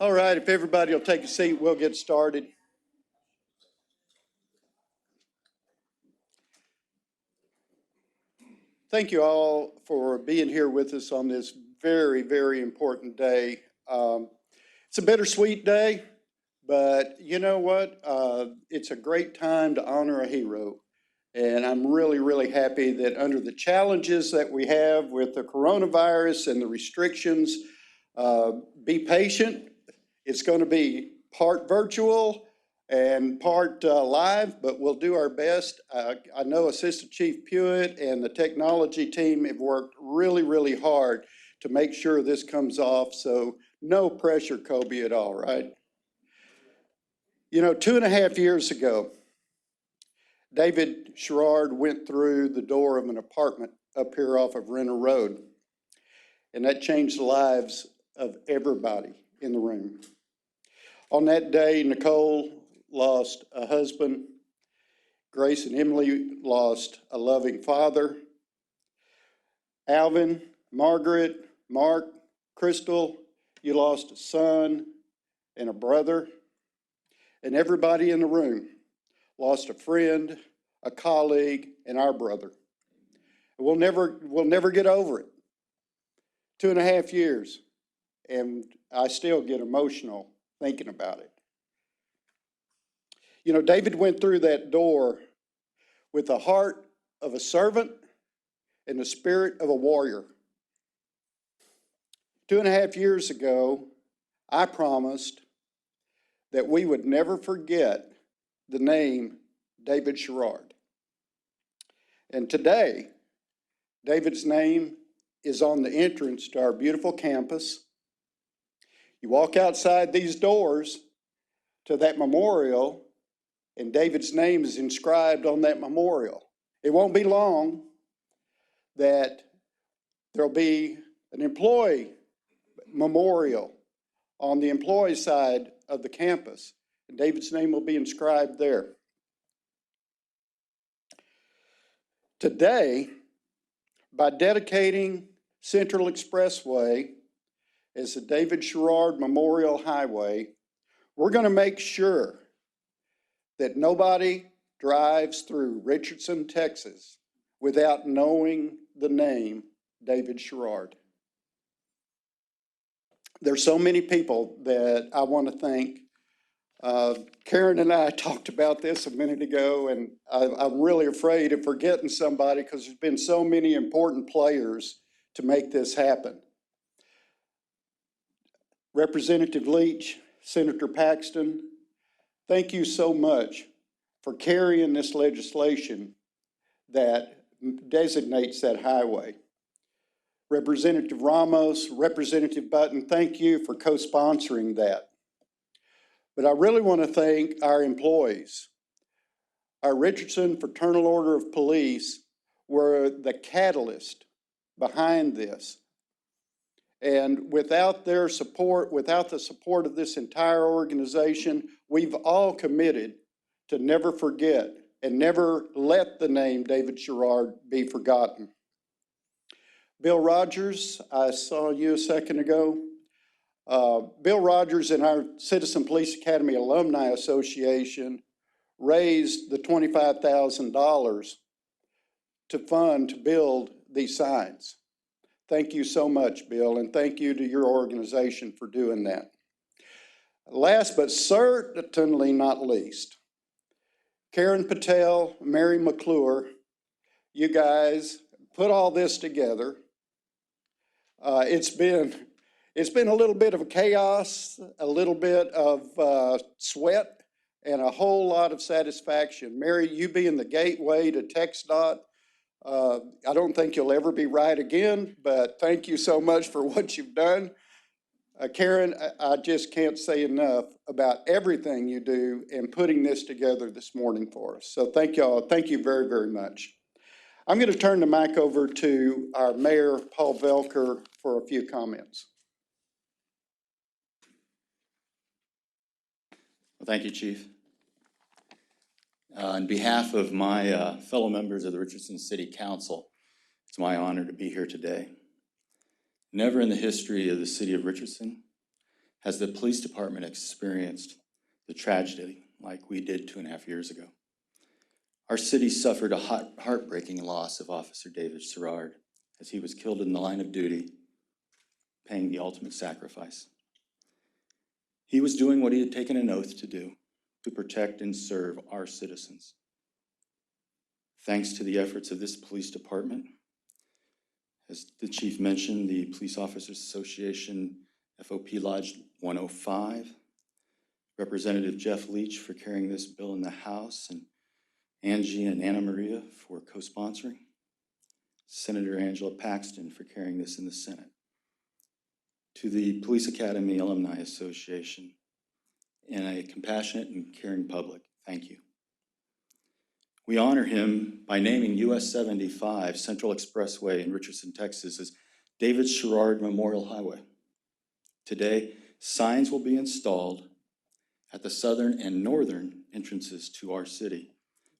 All right, if everybody will take a seat, we'll get started. Thank you all for being here with us on this very, very important day. It's a bittersweet day, but you know what? It's a great time to honor a hero. And I'm really, really happy that under the challenges that we have with the coronavirus and the restrictions, be patient. It's going to be part virtual and part live, but we'll do our best. I know Assistant Chief Pewitt and the technology team have worked really, really hard to make sure this comes off. So no pressure, Kobe, at all, right? You know, 2.5 years ago, David Sherrard went through the door of an apartment up here off of Renner Road, and that changed the lives of everybody in the room. On that day, Nicole lost a husband. Grace and Emily lost a loving father. Alvin, Margaret, Mark, Crystal, you lost a son and a brother. And everybody in the room lost a friend, a colleague, and our brother. We'll never get over it. 2.5 years, and I still get emotional thinking about it. You know, David went through that door with the heart of a servant and the spirit of a warrior. 2.5 years ago, I promised that we would never forget the name David Sherrard. And today, David's name is on the entrance to our beautiful campus. You walk outside these doors to that memorial, and David's name is inscribed on that memorial. It won't be long that there'll be an employee memorial on the employee side of the campus, and David's name will be inscribed there. Today, by dedicating Central Expressway as the David Sherrard Memorial Highway, we're going to make sure that nobody drives through Richardson, Texas, without knowing the name David Sherrard. There's so many people that I want to thank. Karen and I talked about this a minute ago, and I'm really afraid of forgetting somebody because there's been so many important players to make this happen. Representative Leach, Senator Paxton, thank you so much for carrying this legislation that designates that highway. Representative Ramos, Representative Button, thank you for co-sponsoring that. But I really want to thank our employees. Our Richardson Fraternal Order of Police were the catalyst behind this. And without their support, without the support of this entire organization, we've all committed to never forget and never let the name David Sherrard be forgotten. Bill Rogers, I saw you a second ago. Bill Rogers and our Citizen Police Academy Alumni Association raised the $25,000 to build these signs. Thank you so much, Bill, and thank you to your organization for doing that. Last but certainly not least, Karen Patel, Mary McClure, you guys put all this together. It's been a little bit of a chaos, a little bit of sweat, and a whole lot of satisfaction. Mary, you being the gateway to TxDOT, I don't think you'll ever be right again, but thank you so much for what you've done. Karen, I just can't say enough about everything you do in putting this together this morning for us. So thank you all. Thank you very, very much. I'm going to turn the mic over to our Mayor, Paul Velker, for a few comments. Well, thank you, Chief. On behalf of my fellow members of the Richardson City Council, it's my honor to be here today. Never in the history of the city of Richardson has the police department experienced the tragedy like we did 2.5 years ago. Our city suffered a heartbreaking loss of Officer David Sherrard as he was killed in the line of duty, paying the ultimate sacrifice. He was doing what he had taken an oath to do, to protect and serve our citizens. Thanks to the efforts of this police department, as the chief mentioned, the Police Officers Association FOP Lodge 105, Representative Jeff Leach for carrying this bill in the House, and Angie and Anna Maria for co-sponsoring, Senator Angela Paxton for carrying this in the Senate, to the Police Academy Alumni Association, and a compassionate and caring public, thank you. We honor him by naming US 75 Central Expressway in Richardson, Texas as David Sherrard Memorial Highway. Today, signs will be installed at the southern and northern entrances to our city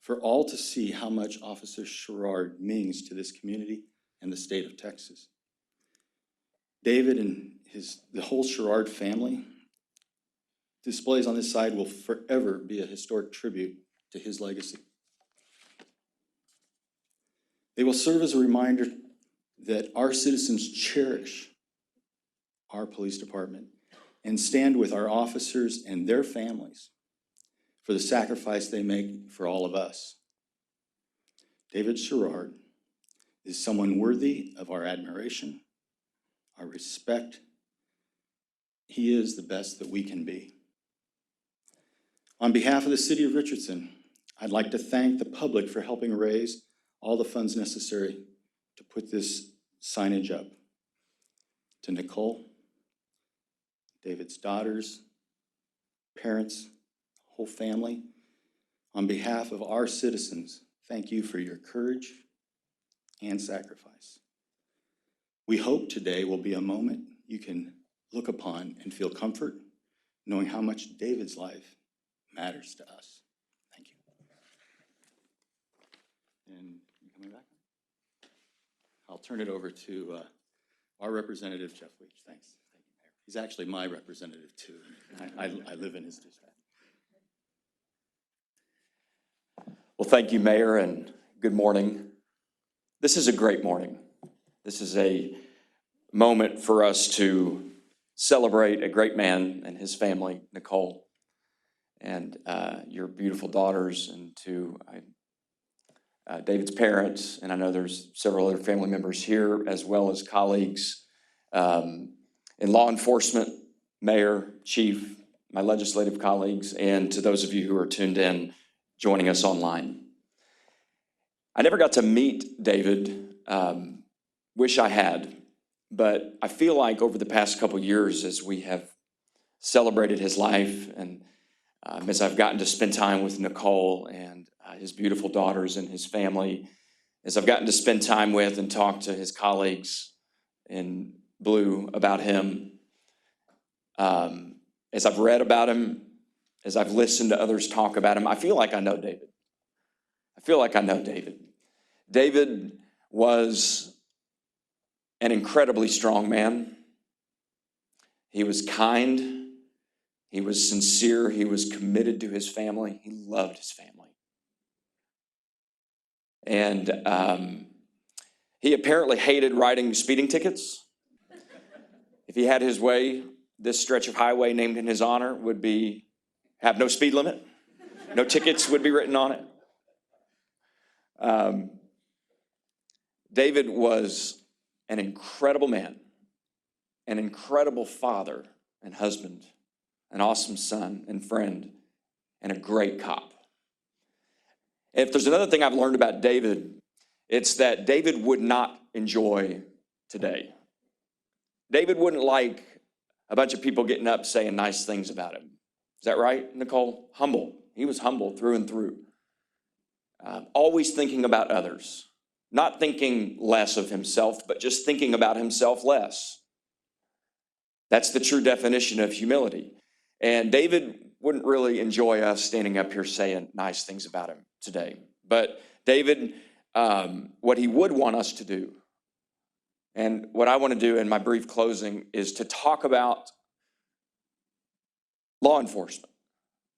for all to see how much Officer Sherrard means to this community and the state of Texas. David and the whole Sherrard family displays on this side will forever be a historic tribute to his legacy. They will serve as a reminder that our citizens cherish our police department and stand with our officers and their families for the sacrifice they make for all of us. David Sherrard is someone worthy of our admiration, our respect. He is the best that we can be. On behalf of the city of Richardson, I'd like to thank the public for helping raise all the funds necessary to put this signage up. To Nicole, David's daughters, parents, whole family, on behalf of our citizens, thank you for your courage and sacrifice. We hope today will be a moment you can look upon and feel comfort, knowing how much David's life matters to us. Thank you. And you coming back? I'll turn it over to our representative, Jeff Leach. Thanks. Thank you, Mayor. He's actually my representative too. I live in his district. Well, thank you, Mayor, and good morning. This is a great morning. This is a moment for us to celebrate a great man and his family, Nicole, and your beautiful daughters, and to David's parents, and I know there's several other family members here, as well as colleagues in law enforcement, Mayor, Chief, my legislative colleagues, and to those of you who are tuned in, joining us online. I never got to meet David, wish I had, but I feel like over the past couple years, as we have celebrated his life, and as I've gotten to spend time with Nicole and his beautiful daughters and his family, as I've gotten to spend time with and talk to his colleagues in blue about him, as I've read about him, as I've listened to others talk about him, I feel like I know David. I feel like I know David. David was an incredibly strong man. He was kind. He was sincere. He was committed to his family. He loved his family. And he apparently hated writing speeding tickets. If he had his way, this stretch of highway named in his honor would have no speed limit. No tickets would be written on it. David was an incredible man, an incredible father and husband, an awesome son and friend, and a great cop. If there's another thing I've learned about David, it's that David would not enjoy today. David wouldn't like a bunch of people getting up saying nice things about him. Is that right, Nicole? Humble. He was humble through and through. Always thinking about others. Not thinking less of himself, but just thinking about himself less. That's the true definition of humility. And David wouldn't really enjoy us standing up here saying nice things about him today. But David, what he would want us to do, and what I want to do in my brief closing, is to talk about law enforcement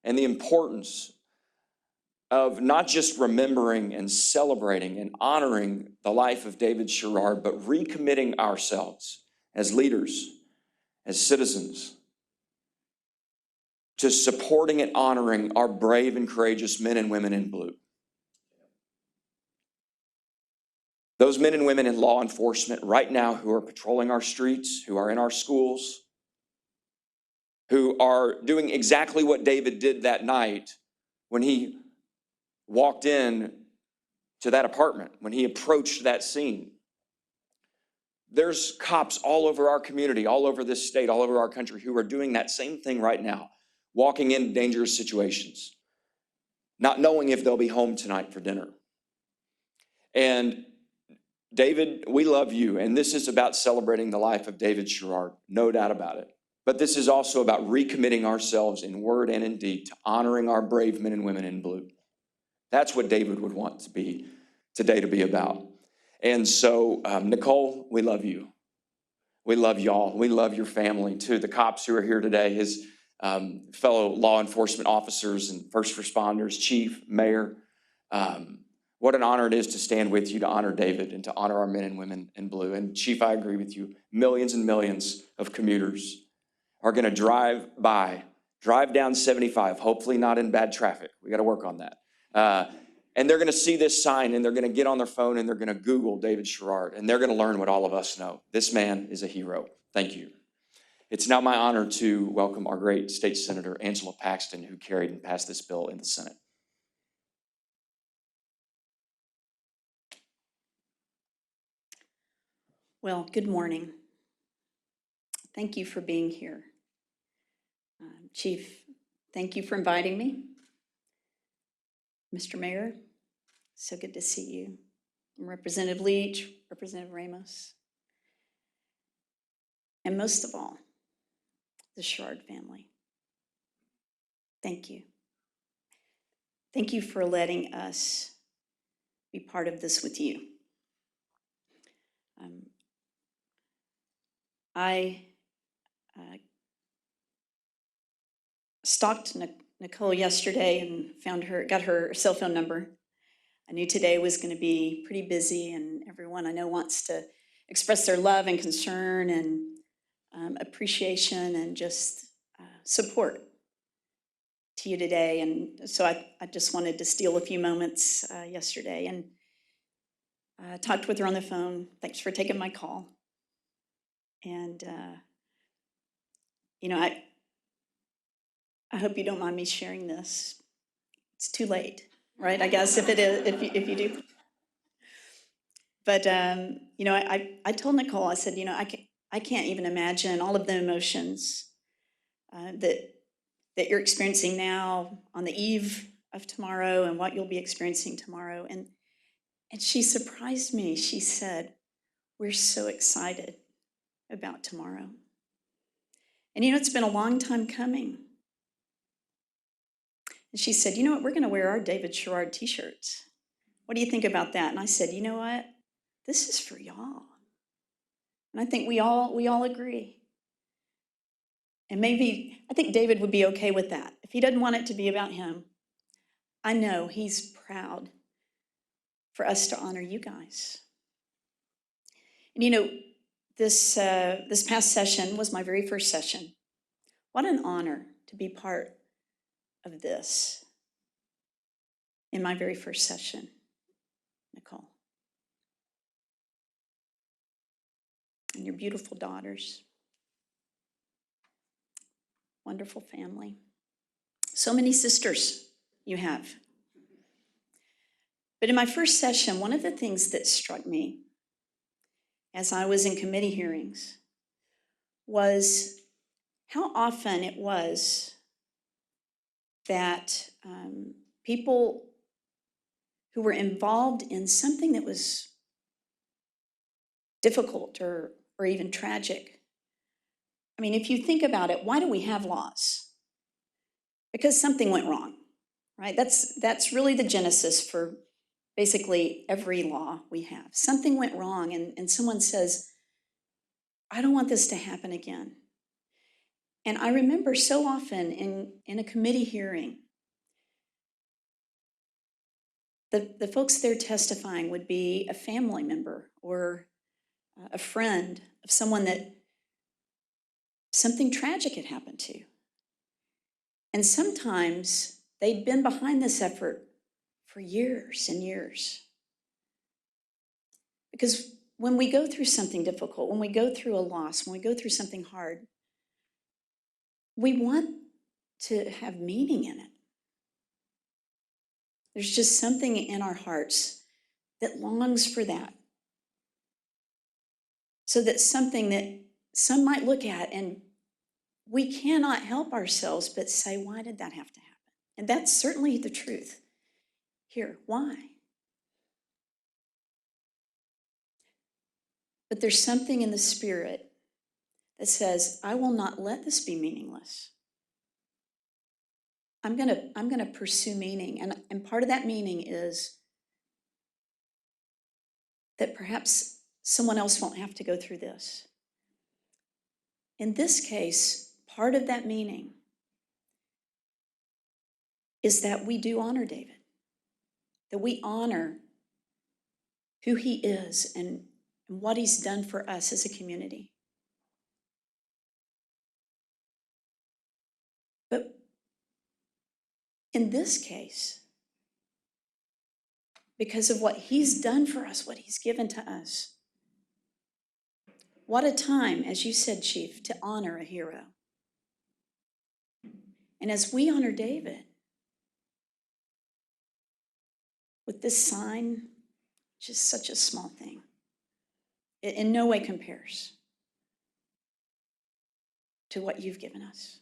and the importance of not just remembering and celebrating and honoring the life of David Sherrard, but recommitting ourselves as leaders, as citizens, to supporting and honoring our brave and courageous men and women in blue. Those men and women in law enforcement right now who are patrolling our streets, who are in our schools, who are doing exactly what David did that night when he walked in to that apartment, when he approached that scene. There's cops all over our community, all over this state, all over our country who are doing that same thing right now, walking in dangerous situations, not knowing if they'll be home tonight for dinner. And David, we love you, and this is about celebrating the life of David Sherrard, no doubt about it. But this is also about recommitting ourselves in word and in deed to honoring our brave men and women in blue. That's what David would want today to be about. And so, Nicole, we love you. We love y'all. We love your family too. The cops who are here today, his fellow law enforcement officers and first responders, chief, mayor. What an honor it is to stand with you to honor David and to honor our men and women in blue. And Chief, I agree with you. Millions and millions of commuters are going to drive down 75, hopefully not in bad traffic. We got to work on that. And they're going to see this sign and they're going to get on their phone and they're going to Google David Sherrard and they're going to learn what all of us know. This man is a hero. Thank you. It's now my honor to welcome our great state senator, Angela Paxton, who carried and passed this bill in the Senate. Well, good morning. Thank you for being here. Chief, thank you for inviting me. Mr. Mayor, so good to see you. Representative Leach, Representative Ramos, and most of all, the Sherrard family. Thank you. Thank you for letting us be part of this with you. I stalked Nicole yesterday and got her cell phone number. I knew today was going to be pretty busy, and everyone I know wants to express their love and concern and appreciation and just support to you today. And so I just wanted to steal a few moments yesterday and talked with her on the phone. Thanks for taking my call. And, I hope you don't mind me sharing this. It's too late, right? I guess if it is, if you do. But, I told Nicole, I said, I can't even imagine all of the emotions that you're experiencing now on the eve of tomorrow and what you'll be experiencing tomorrow. And she surprised me. She said, we're so excited about tomorrow. And it's been a long time coming. And she said, you know what, we're going to wear our David Sherrard t-shirts. What do you think about that? And I said, you know what, this is for y'all. And I think we all agree. And maybe, I think David would be okay with that. If he doesn't want it to be about him, I know he's proud for us to honor you guys. And this past session was my very first session. What an honor to be part of this in my very first session, Nicole. And your beautiful daughters. Wonderful family. So many sisters you have. But in my first session, one of the things that struck me as I was in committee hearings was how often it was that people who were involved in something that was difficult or even tragic. I mean, if you think about it, why do we have laws? Because something went wrong, right? That's really the genesis for basically every law we have. Something went wrong and someone says, I don't want this to happen again. And I remember so often in a committee hearing, the folks there testifying would be a family member or a friend of someone that something tragic had happened to. And sometimes they'd been behind this effort for years and years. Because when we go through something difficult, when we go through a loss, when we go through something hard, we want to have meaning in it. There's just something in our hearts that longs for that. So that's something that some might look at and we cannot help ourselves but say, why did that have to happen? And that's certainly the truth. Here, why? But there's something in the spirit that says, I will not let this be meaningless. I'm gonna pursue meaning. And part of that meaning is that perhaps someone else won't have to go through this. In this case, part of that meaning is that we do honor David, that we honor who he is and what he's done for us as a community. But in this case, because of what he's done for us, what he's given to us, what a time, as you said, Chief, to honor a hero. And as we honor David with this sign, just such a small thing, it in no way compares to what you've given us.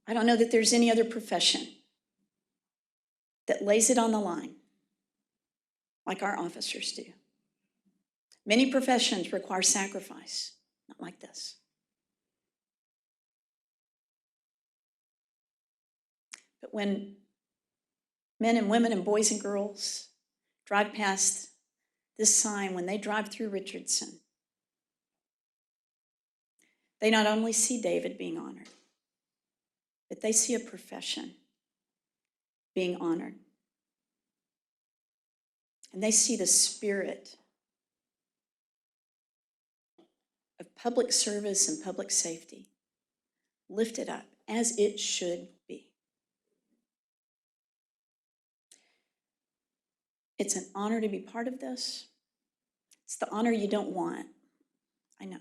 I don't know that there's any other profession that lays it on the line like our officers do. Many professions require sacrifice, not like this. But when men and women and boys and girls drive past this sign, when they drive through Richardson, they not only see David being honored, but they see a profession being honored. And they see the spirit of public service and public safety lifted up as it should be. It's an honor to be part of this. It's the honor you don't want, I know.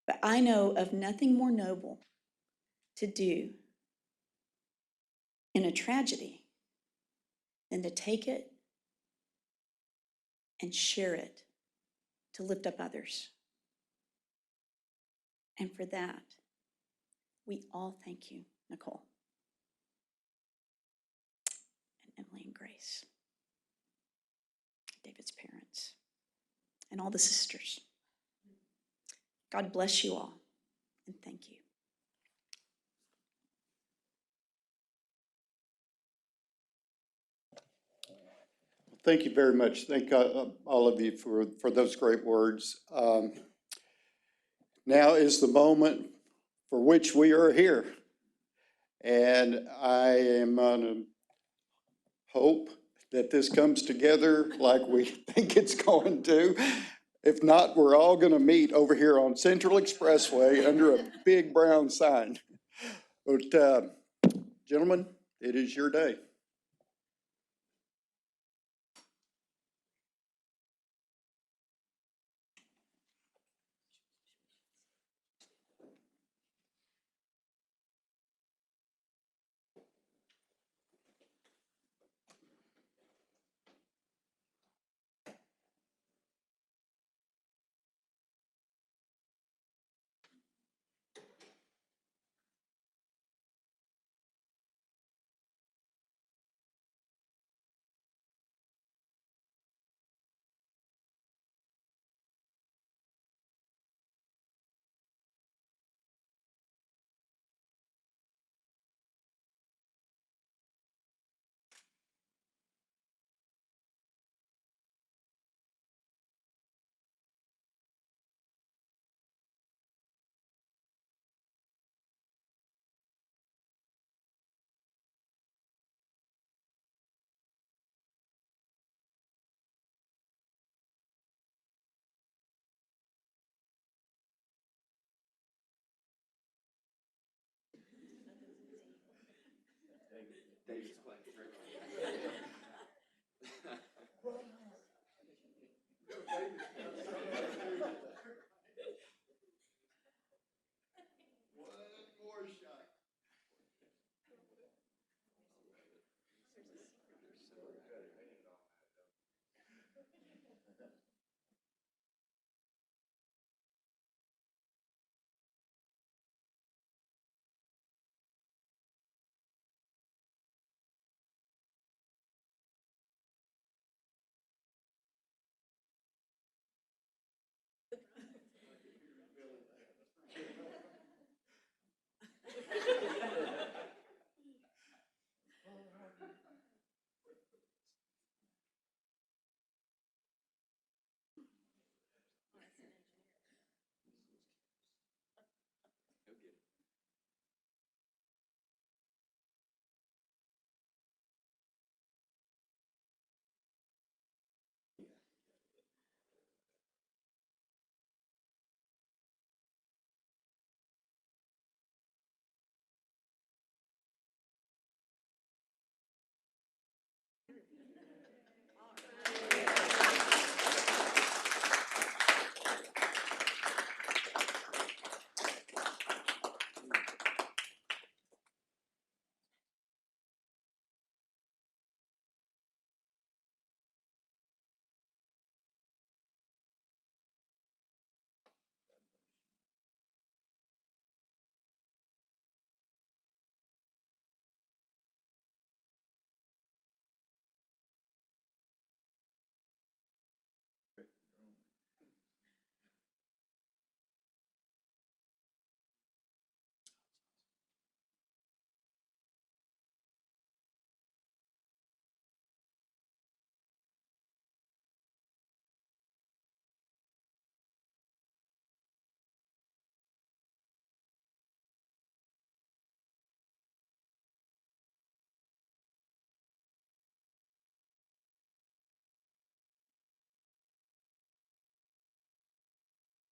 But I know of nothing more noble to do in a tragedy than to take it and share it to lift up others. And for that, we all thank you, Nicole, and Emily and Grace, David's parents, and all the sisters. God bless you all, and thank you. Thank you very much. Thank all of you for those great words. Now is the moment for which we are here. And I am on a hope that this comes together like we think it's going to. If not, we're all going to meet over here on Central Expressway under a big brown sign. But gentlemen, it is your day.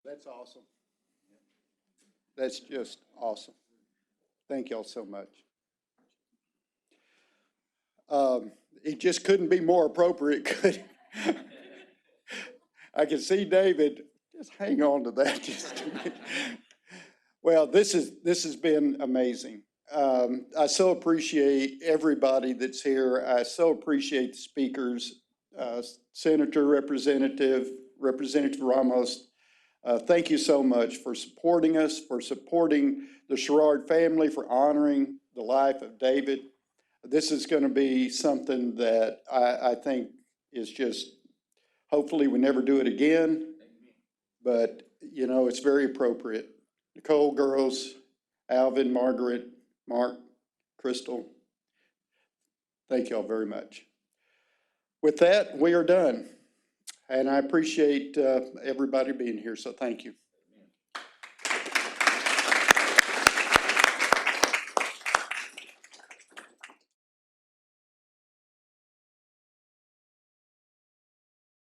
That's awesome. That's just awesome. Thank y'all so much. It just couldn't be more appropriate, could it? I can see David, just hang on to that just a minute. Well, this has been amazing. I so appreciate everybody that's here. I so appreciate the speakers, Senator, Representative Ramos. Thank you so much for supporting us, for supporting the Sherrard family, for honoring the life of David. This is going to be something that I think is just, hopefully we never do it again, but you know, it's very appropriate. Nicole, girls, Alvin, Margaret, Mark, Crystal, thank y'all very much. With that, we are done. And I appreciate everybody being here, so thank you.